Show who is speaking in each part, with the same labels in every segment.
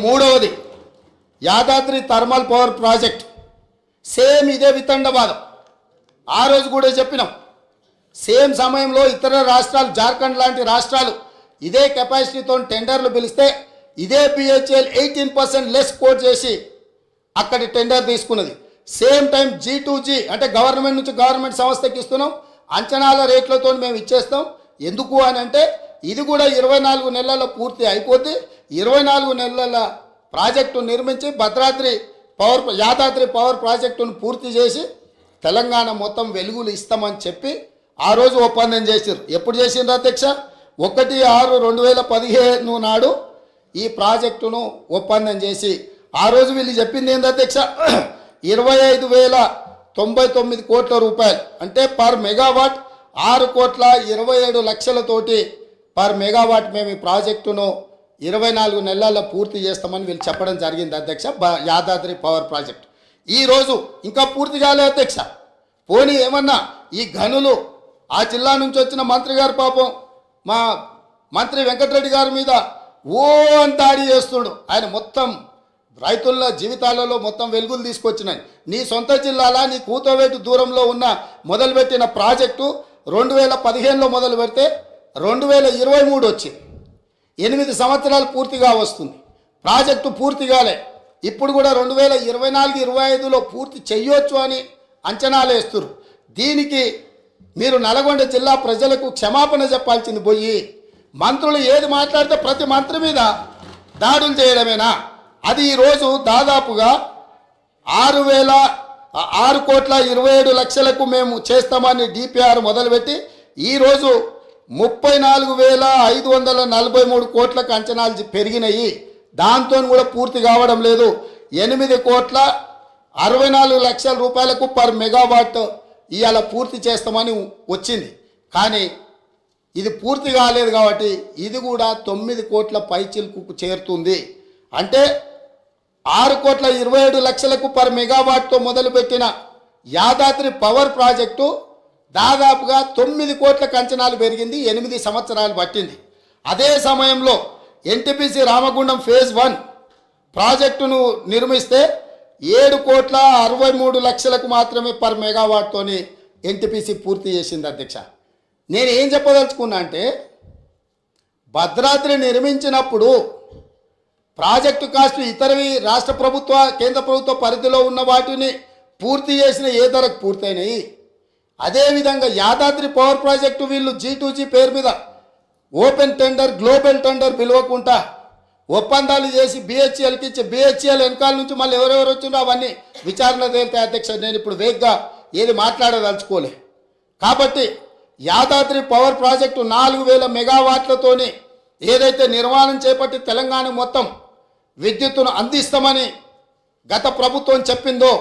Speaker 1: మూడవది Yadadri thermal power project same ఇదే వితండవాదం. ఆ రోజు కూడా చెప్పినాం. సేమ్ సమయంలో ఇతర రాష్ట్రాలు, జార్ఖండ్ లాంటి రాష్ట్రాలు ఇదే కెపాసిటీతో టెండర్లు పిలిస్తే ఇదే బిహెచ్ఎల్ 18% లెస్ కోట్ చేసి అక్కడి టెండర్ తీసుకున్నది. సేమ్ టైం G2G అంటే గవర్నమెంట్ నుంచి గవర్నమెంట్ సంస్థకి ఇస్తున్నాం, అంచనాల రేట్లతో మేము ఇచ్చేస్తాం. ఎందుకు అని అంటే ఇది కూడా 24 నెలల్లో పూర్తి అయిపోతే 24 నెలల ప్రాజెక్టు నిర్మించి యాదాద్రి పవర్ ప్రాజెక్టును పూర్తి చేసి తెలంగాణ మొత్తం వెలుగులు ఇస్తామని చెప్పి ఆ రోజు ఒప్పందం చేశారు. ఎప్పుడు చేసిండ్రు అధ్యక్ష? 1/6/2015 నాడు ఈ ప్రాజెక్టును ఒప్పందం చేసి ఆ రోజు వీళ్ళు చెప్పింది ఏంది అధ్యక్ష? 25,099 కోట్ల రూపాయలు అంటే పర్ మెగావాట్ 6,27,00,000తోటి పర్ మెగావాట్ మేము ఈ ప్రాజెక్టును 24 నెలల్లో పూర్తి చేస్తామని వీళ్ళు చెప్పడం జరిగింది అధ్యక్ష. యాదాద్రి పవర్ ప్రాజెక్ట్ ఈరోజు ఇంకా పూర్తి కాలే అధ్యక్ష. పోనీ ఏమన్నా ఈ గనులు ఆ జిల్లా నుంచి వచ్చిన మంత్రి గారు పాపం మా మంత్రి వెంకటరెడ్డి గారి మీద ఓ అని దాడి చేస్తుడు. ఆయన మొత్తం రైతుల జీవితాలలో మొత్తం వెలుగులు తీసుకొచ్చినాయి. నీ సొంత జిల్లాలా నీ కూతవేటు దూరంలో ఉన్న మొదలుపెట్టిన ప్రాజెక్టు 2015లో మొదలు పెడితే 2023 వచ్చింది. 8 సంవత్సరాలు పూర్తిగా వస్తుంది. ప్రాజెక్టు పూర్తి కాలే. ఇప్పుడు కూడా 2024-25లో పూర్తి చెయ్యొచ్చు అని అంచనాలు వేస్తున్నారు. దీనికి మీరు నల్గొండ జిల్లా ప్రజలకు క్షమాపణ చెప్పాల్సింది పోయి మంత్రులు ఏది మాట్లాడితే ప్రతి మంత్రి మీద దాడులు చేయడమేనా? అది ఈరోజు దాదాపుగా 6,27,00,000కు మేము చేస్తామని DPR మొదలుపెట్టి ఈరోజు 34,543 కోట్లకు అంచనాలు పెరిగినాయి. దాంతో కూడా పూర్తి కావడం లేదు. 8,64,00,000 రూపాయలకు పర్ మెగావాట్ ఇవాళ పూర్తి చేస్తామని వచ్చింది. కానీ ఇది పూర్తి కాలేదు కాబట్టి ఇది కూడా 9 కోట్ల పైచిల్కు చేరుతుంది. అంటే 6,27,00,000కు పర్ మెగావాట్తో మొదలుపెట్టిన యాదాద్రి పవర్ ప్రాజెక్టు దాదాపుగా 9 కోట్లకు అంచనాలు పెరిగింది. 8 సంవత్సరాలు పట్టింది. అదే సమయంలో NTPC రామగుండం ఫేజ్ 1 ప్రాజెక్టును నిర్మిస్తే 7,63,00,000కు మాత్రమే పర్ మెగావాట్తోని NTPC పూర్తి చేసింది అధ్యక్ష. నేను ఏం చెప్పదలుచుకున్నా అంటే భద్రాద్రి నిర్మించినప్పుడు ప్రాజెక్టు కాస్ట్ ఇతరవి రాష్ట్ర ప్రభుత్వ కేంద్ర ప్రభుత్వ పరిధిలో ఉన్న వాటిని పూర్తి చేసిన ఏ ధరకు పూర్తయినాయి. అదేవిధంగా యాదాద్రి పవర్ ప్రాజెక్టు వీళ్ళు G2G పేరు మీద ఓపెన్ టెండర్ గ్లోబల్ టెండర్ పిలవకుండా ఒప్పందాలు చేసి BHELకి ఇచ్చి BHEL వెనకాల నుంచి మళ్ళీ ఎవరెవరు వచ్చిందో అవన్నీ విచారణ తేలితే అధ్యక్ష. నేను ఇప్పుడు వేగ్గా ఏది మాట్లాడదలుచుకోలే. కాబట్టి యాదాద్రి పవర్ ప్రాజెక్టు 4,000 మెగావాట్లతోని ఏదైతే నిర్మాణం చేపట్టి తెలంగాణ మొత్తం విద్యుత్తును అందిస్తామని గత ప్రభుత్వం చెప్పిందో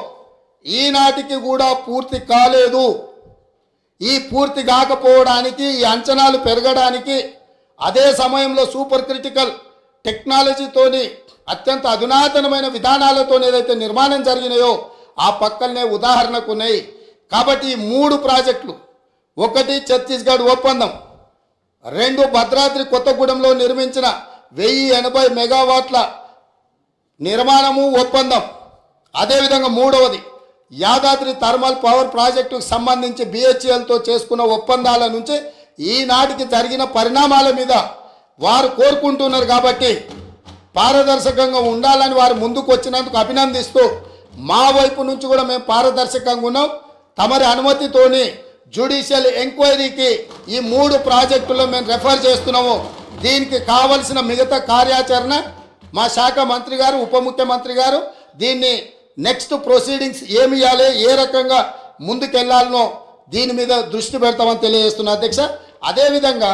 Speaker 1: ఈనాటికి కూడా పూర్తి కాలేదు. ఈ పూర్తి కాకపోవడానికి, ఈ అంచనాలు పెరగడానికి, అదే సమయంలో సూపర్ క్రిటికల్ టెక్నాలజీతోని అత్యంత అధునాతనమైన విధానాలతో ఏదైతే నిర్మాణం జరిగినాయో ఆ పక్కనే ఉదాహరణకు ఉన్నాయి. కాబట్టి ఈ 3 ప్రాజెక్టులు, ఒకటి ఛత్తీస్గఢ్ ఒప్పందం, 2 భద్రాద్రి కొత్తగూడెంలో నిర్మించిన 1,080 మెగావాట్ల నిర్మాణము ఒప్పందం, అదేవిధంగా మూడవది యాదాద్రి థర్మల్ పవర్ ప్రాజెక్టుకు సంబంధించి BHELతో చేసుకున్న ఒప్పందాల నుంచి ఈనాటికి జరిగిన పరిణామాల మీద వారు కోరుకుంటున్నారు. కాబట్టి పారదర్శకంగా ఉండాలని వారు ముందుకు వచ్చినందుకు అభినందిస్తూ మా వైపు నుంచి కూడా మేము పారదర్శకంగా ఉన్నాం. తమరి అనుమతితోని జ్యుడిషియల్ ఎంక్వైరీకి ఈ 3 ప్రాజెక్టుల్లో మేము రెఫర్ చేస్తున్నాము. దీనికి కావలసిన మిగతా కార్యాచరణ మా శాఖ మంత్రి గారు, ఉప ముఖ్యమంత్రి గారు దీన్ని నెక్స్ట్ ప్రొసీడింగ్స్ ఏమి ఇవ్వాలి, ఏ రకంగా ముందుకెళ్లాలనో దీని మీద దృష్టి పెడతామని తెలియజేస్తున్నా అధ్యక్ష. అదేవిధంగా